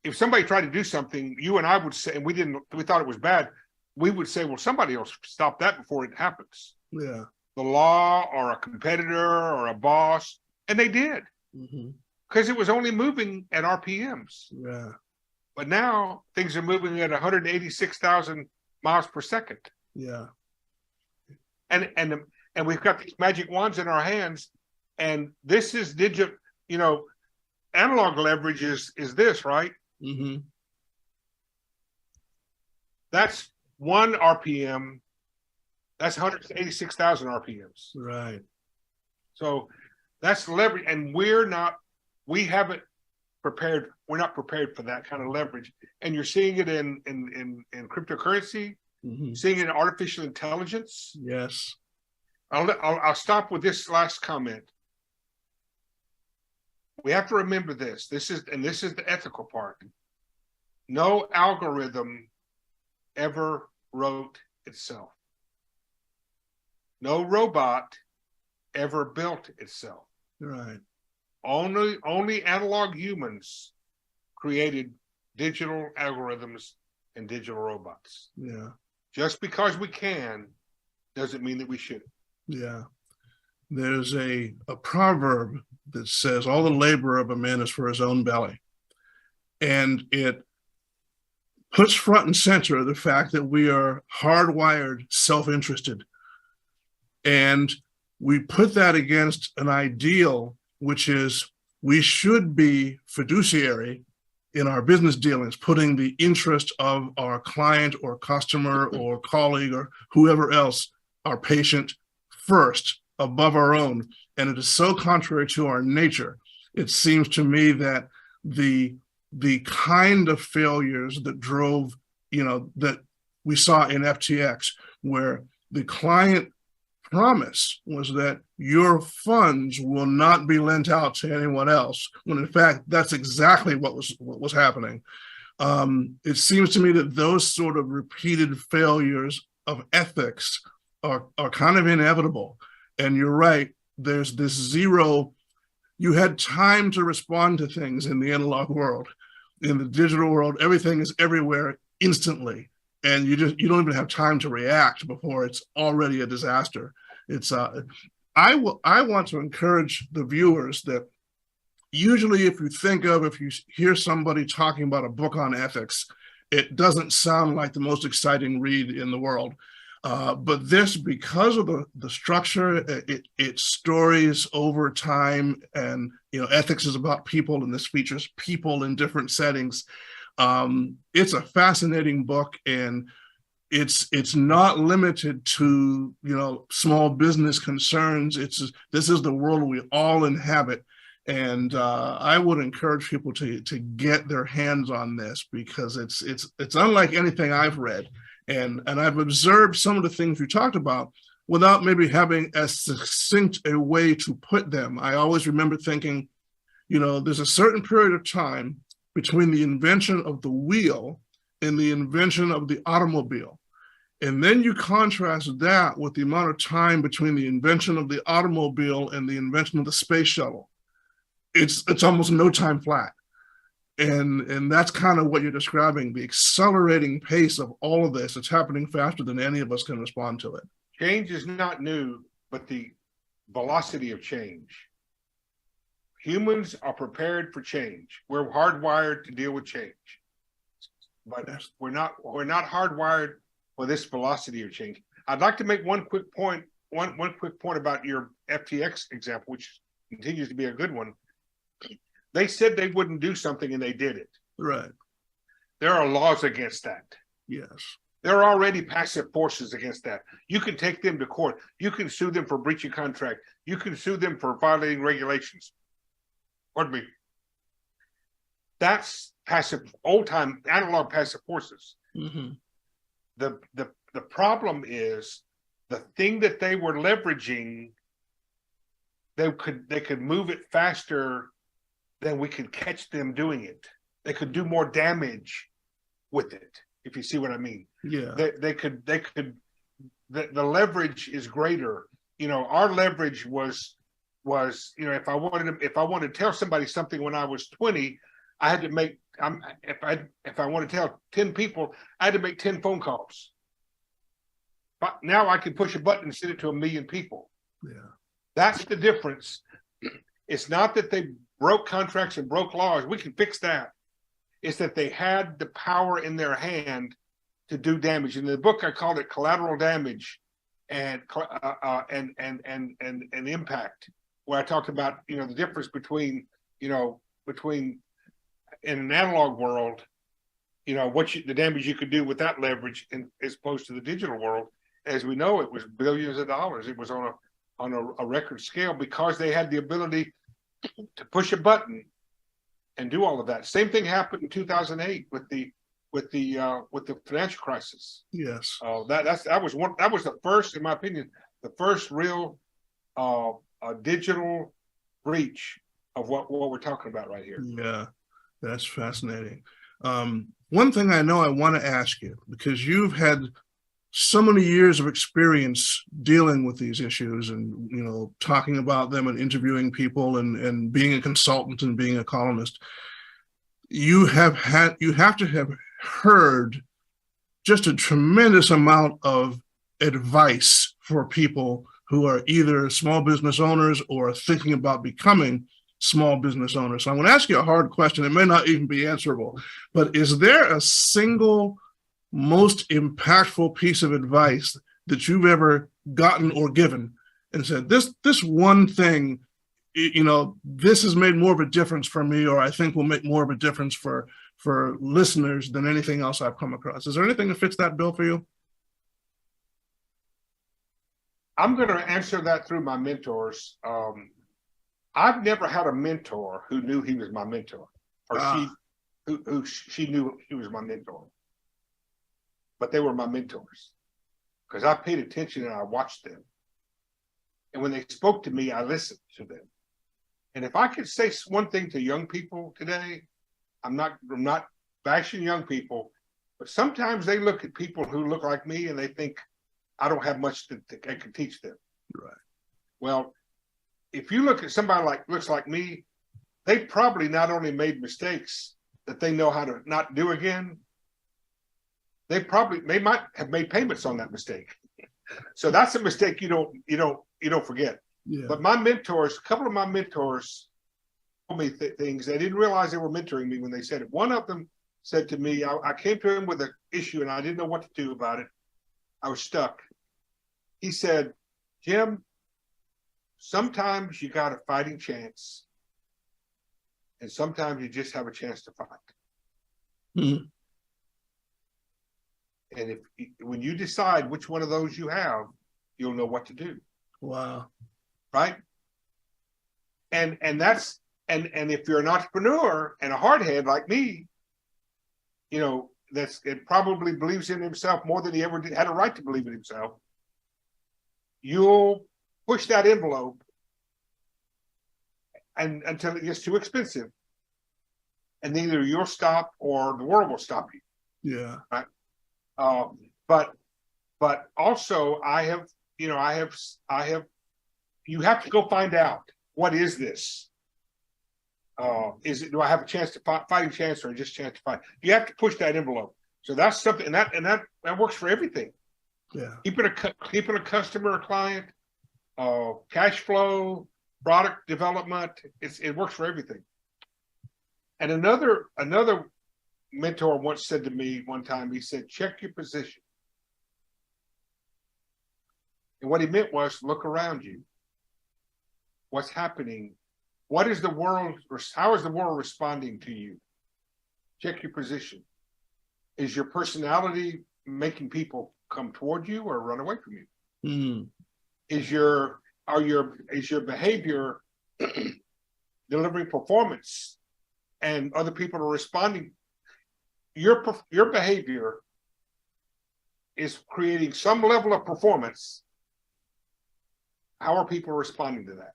if somebody tried to do something, you and I would say, and we thought it was bad, we would say, well, somebody else stop that before it happens. Yeah. The law or a competitor or a boss, and they did. Because it was only moving at RPMs. Yeah. But now things are moving at 186,000 miles per second. Yeah. And we've got these magic wands in our hands, and this is digital. Analog leverage is this, right? Mm-hmm. That's 1 RPM. That's 186,000 RPMs. Right. So that's leverage, and we're not prepared for that kind of leverage. And you're seeing it in cryptocurrency, Mm-hmm. seeing it in artificial intelligence. Yes. I'll stop with this last comment. We have to remember this. This is the ethical part. No algorithm ever wrote itself. No robot ever built itself. Right. Only analog humans created digital algorithms and digital robots. Yeah. Just because we can doesn't mean that we should. Yeah. There's a proverb that says, all the labor of a man is for his own belly. And it puts front and center the fact that we are hardwired, self-interested. And we put that against an ideal, which is we should be fiduciary in our business dealings, putting the interest of our client or customer or colleague or whoever else, our patient, first above our own. And it is so contrary to our nature. It seems to me that the kind of failures that drove, that we saw in FTX, where the client promise was that your funds will not be lent out to anyone else, when in fact that's exactly what was happening. It seems to me that those sort of repeated failures of ethics are kind of inevitable. And you're right, there's this zero. You had time to respond to things in the analog world. In the digital world, everything is everywhere instantly, and you don't even have time to react before it's already a disaster. It's I want to encourage the viewers that usually if you hear somebody talking about a book on ethics, it doesn't sound like the most exciting read in the world. But this, because of the structure, it stories over time, and ethics is about people, and this features people in different settings. It's a fascinating book, and it's not limited to small business concerns. This is the world we all inhabit, and I would encourage people to get their hands on this, because it's unlike anything I've read. And I've observed some of the things you talked about without maybe having as succinct a way to put them. I always remember thinking, there's a certain period of time between the invention of the wheel and the invention of the automobile. And then you contrast that with the amount of time between the invention of the automobile and the invention of the space shuttle. It's almost no time flat. And that's kind of what you're describing, the accelerating pace of all of this. It's happening faster than any of us can respond to it. Change is not new, but the velocity of change. Humans are prepared for change. We're hardwired to deal with change, but we're not hardwired for this velocity of change. I'd like to make one quick point about your FTX example, which continues to be a good one. They said they wouldn't do something and they did it. Right. There are laws against that. Yes. There are already passive forces against that. You can take them to court. You can sue them for breach of contract. You can sue them for violating regulations. Pardon me. That's passive, old-time analog passive forces. Mm-hmm. The problem is the thing that they were leveraging, they could move it faster then we could catch them doing it. They could do more damage with it, if you see what I mean. Yeah. They could the leverage is greater. Our leverage was if I wanted to tell somebody something when I was 20, I had to make if I want to tell 10 people, I had to make 10 phone calls. But now I can push a button and send it to 1 million people. Yeah. That's the difference. It's not that they broke contracts and broke laws. We can fix that. It's that they had the power in their hand to do damage. In the book, I called it collateral damage and impact, where I talked about, you know, the difference between in an analog world, you know, the damage you could do with that leverage as opposed to the digital world. As we know, it was billions of dollars. It was on a record scale because they had the ability to push a button and do all of that. Same thing happened in 2008 with the financial crisis. Yes. That was the first, in my opinion, the first real digital breach of what we're talking about right here. Yeah, that's fascinating. One thing I know I want to ask you, because you've had so many years of experience dealing with these issues and, you know, talking about them and interviewing people and being a consultant and being a columnist, you have to have heard just a tremendous amount of advice for people who are either small business owners or thinking about becoming small business owners. So I'm going to ask you a hard question. It may not even be answerable, but is there a single most impactful piece of advice that you've ever gotten or given and said, this one thing, you know, this has made more of a difference for me, or I think will make more of a difference for listeners than anything else I've come across? Is there anything that fits that bill for you? I'm going to answer that through my mentors. I've never had a mentor who knew he was my mentor, or she knew he was my mentor. But they were my mentors because I paid attention and I watched them. And when they spoke to me, I listened to them. And if I could say one thing to young people today, I'm not bashing young people, but sometimes they look at people who look like me and they think I don't have much I can teach them. Right. Well, if you look at somebody looks like me, they probably not only made mistakes that they know how to not do again, they might have made payments on that mistake. So that's a mistake you don't forget. Yeah. But my mentors, a couple of my mentors told me things. They didn't realize they were mentoring me when they said it. One of them said to me, I came to him with an issue and I didn't know what to do about it. I was stuck. He said, Jim, sometimes you got a fighting chance and sometimes you just have a chance to fight. Mm-hmm. And when you decide which one of those you have, you'll know what to do. Wow. Right? And if you're an entrepreneur and a hardhead like me, you know, it probably believes in himself more than he ever had a right to believe in himself. You'll push that envelope and until it gets too expensive. And either you'll stop or the world will stop you. Yeah. Right? But also you have to go find out, what is this? Do I have a chance to fighting chance or just chance to fight? You have to push that envelope. So that's something, and that works for everything. Yeah. Keeping a customer or client, cash flow, product development, it works for everything. And another mentor once said to me one time, he said, check your position. And what he meant was, look around you. What's happening? How is the world responding to you? Check your position. Is your personality making people come toward you or run away from you? Mm. Is your behavior delivering performance and other people are responding? Your behavior is creating some level of performance. How are people responding to that?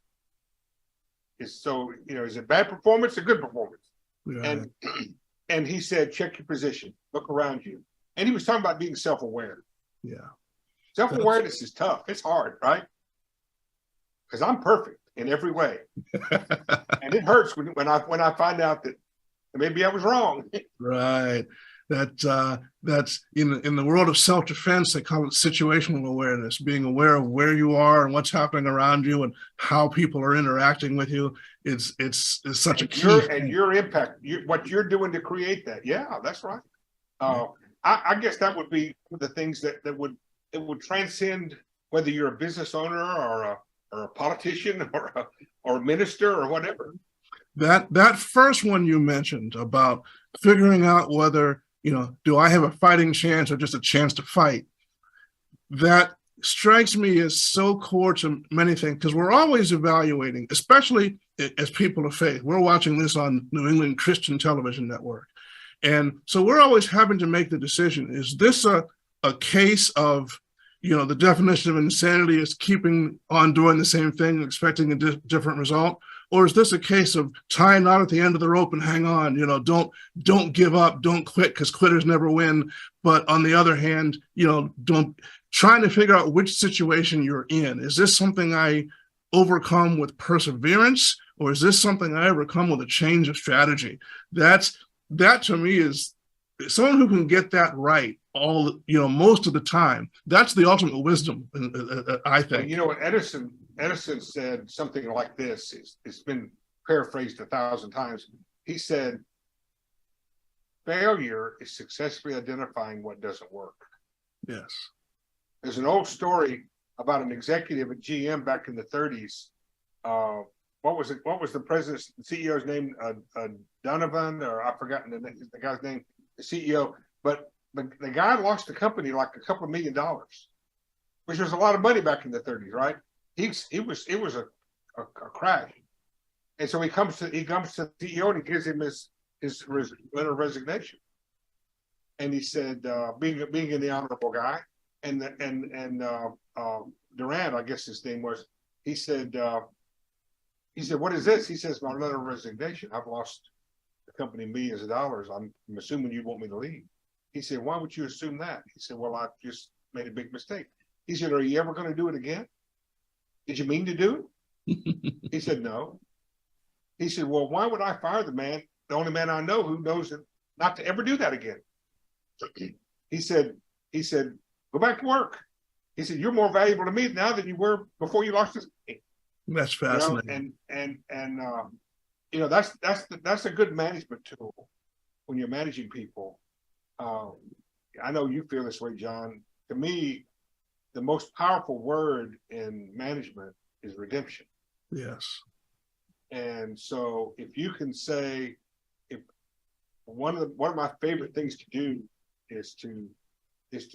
Is it bad performance or good performance? Yeah. And he said, check your position, look around you. And he was talking about being self-aware. Yeah. Self-awareness is tough. It's hard, right? Because I'm perfect in every way. And it hurts when I find out that maybe I was wrong. Right. That's in the world of self-defense, they call it situational awareness, being aware of where you are and what's happening around you and how people are interacting with you. It's such a key. And your impact, what you're doing to create that. Yeah, that's right. I guess that would be the things that would transcend whether you're a business owner or a politician or a minister or whatever. That first one you mentioned about figuring out whether, do I have a fighting chance or just a chance to fight? That strikes me as so core to many things, because we're always evaluating, especially as people of faith. We're watching this on New England Christian Television Network. And so we're always having to make the decision, is this a case of, the definition of insanity is keeping on doing the same thing and expecting a different result? Or is this a case of tie a knot at the end of the rope and hang on, don't give up, don't quit, because quitters never win. But on the other hand, trying to figure out which situation you're in. Is this something I overcome with perseverance, or is this something I overcome with a change of strategy? That to me is someone who can get that right most of the time. That's the ultimate wisdom, I think. You know what Edison said something like this. It's been paraphrased 1,000 times. He said, failure is successfully identifying what doesn't work. Yes. There's an old story about an executive at GM back in the 30s. What was it? What was the president's, the CEO's name? Donovan, or I've forgotten the guy's name, the CEO. But the guy lost the company like a couple of $1 million, which was a lot of money back in the 30s, right? It was a crash. And so he comes to the CEO and he gives him his letter of resignation. And he said, being the honorable guy, and Durant, I guess his name was, he said, what is this? He says, my letter of resignation. I've lost the company millions of dollars. I'm assuming you want me to leave. He said, why would you assume that? He said, well, I just made a big mistake. He said, are you ever going to do it again? Did you mean to do it? He said, no. He said, well, why would I fire the only man I know who knows not to ever do that again? He said, go back to work. He said, you're more valuable to me now than you were before you lost this company. That's fascinating. That's a good management tool when you're managing people. I know you feel this way, John. To me, the most powerful word in management is redemption. Yes. And so if you can say, if one of my favorite things to do is to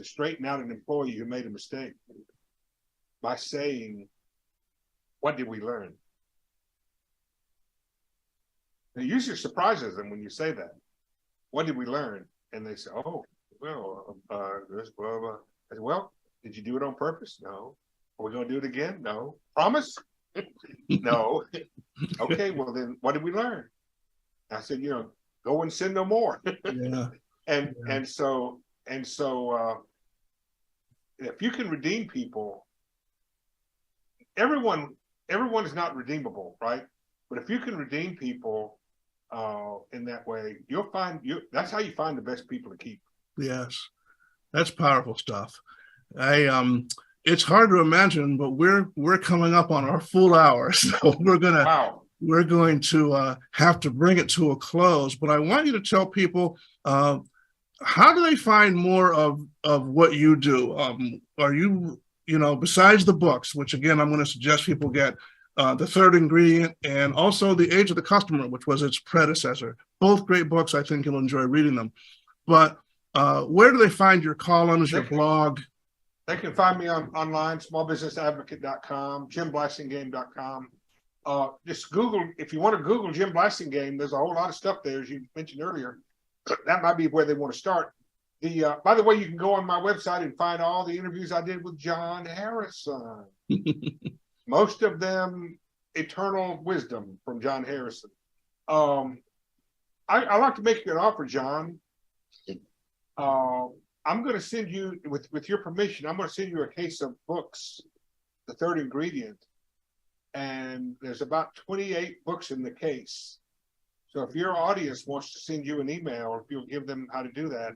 straighten out an employee who made a mistake by saying, what did we learn? It usually surprises them when you say that. What did we learn? And they say, oh, well, this blah, blah. I said, well, did you do it on purpose? No. Are we going to do it again? No. Promise? No. Okay, well then what did we learn? I said, go and sin no more. Yeah. And so if you can redeem people, everyone is not redeemable, right? But if you can redeem people in that way, you'll find that's how you find the best people to keep. Yes. That's powerful stuff. It's hard to imagine, but we're coming up on our full hour, so we're going to have to bring it to a close. But I want you to tell people, how do they find more of what you do? Are you, besides the books, which again I'm going to suggest people get, The Third Ingredient, and also The Age of the Customer, which was its predecessor. Both great books. I think you'll enjoy reading them. But where do they find your columns, your blog? They can find me online, smallbusinessadvocate.com, jimblassingame.com. Just Google, if you want to Google Jim Blassingame, there's a whole lot of stuff there, as you mentioned earlier. That might be where they want to start. By the way, you can go on my website and find all the interviews I did with John Harrison. Most of them eternal wisdom from John Harrison. I like to make you an offer, John. I'm going to send you, with your permission, I'm going to send you a case of books, The Third Ingredient. And there's about 28 books in the case. So if your audience wants to send you an email, if you'll give them how to do that,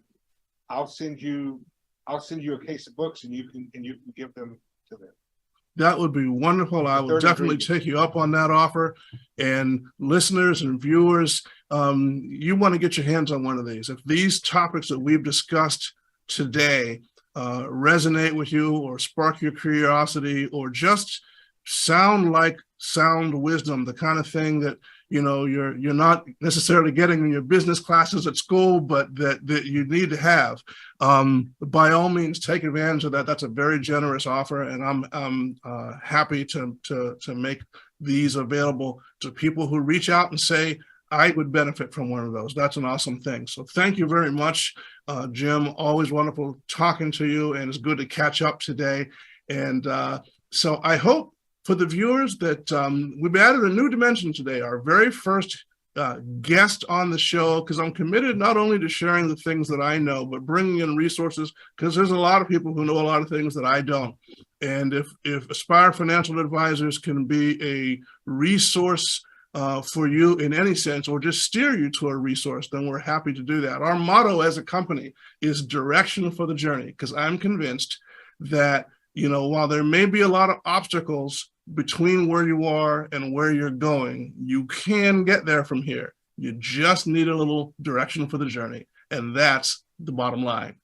I'll send you a case of books, and you can give them to them. That would be wonderful. I will definitely take you up on that offer. And listeners and viewers, you want to get your hands on one of these. If these topics that we've discussed today resonate with you or spark your curiosity or just sound like sound wisdom, the kind of thing that you're not necessarily getting in your business classes at school, but that you need to have, by all means take advantage of that. That's a very generous offer, and I'm happy to make these available to people who reach out and say, I would benefit from one of those. That's an awesome thing. So thank you very much, Jim. Always wonderful talking to you, and it's good to catch up today. And so I hope for the viewers that we've added a new dimension today, our very first guest on the show, because I'm committed not only to sharing the things that I know, but bringing in resources, because there's a lot of people who know a lot of things that I don't. And if Aspire Financial Advisors can be a resource for you in any sense, or just steer you to a resource, then we're happy to do that. Our motto as a company is direction for the journey, because I'm convinced that, while there may be a lot of obstacles between where you are and where you're going, you can get there from here. You just need a little direction for the journey. And that's the bottom line.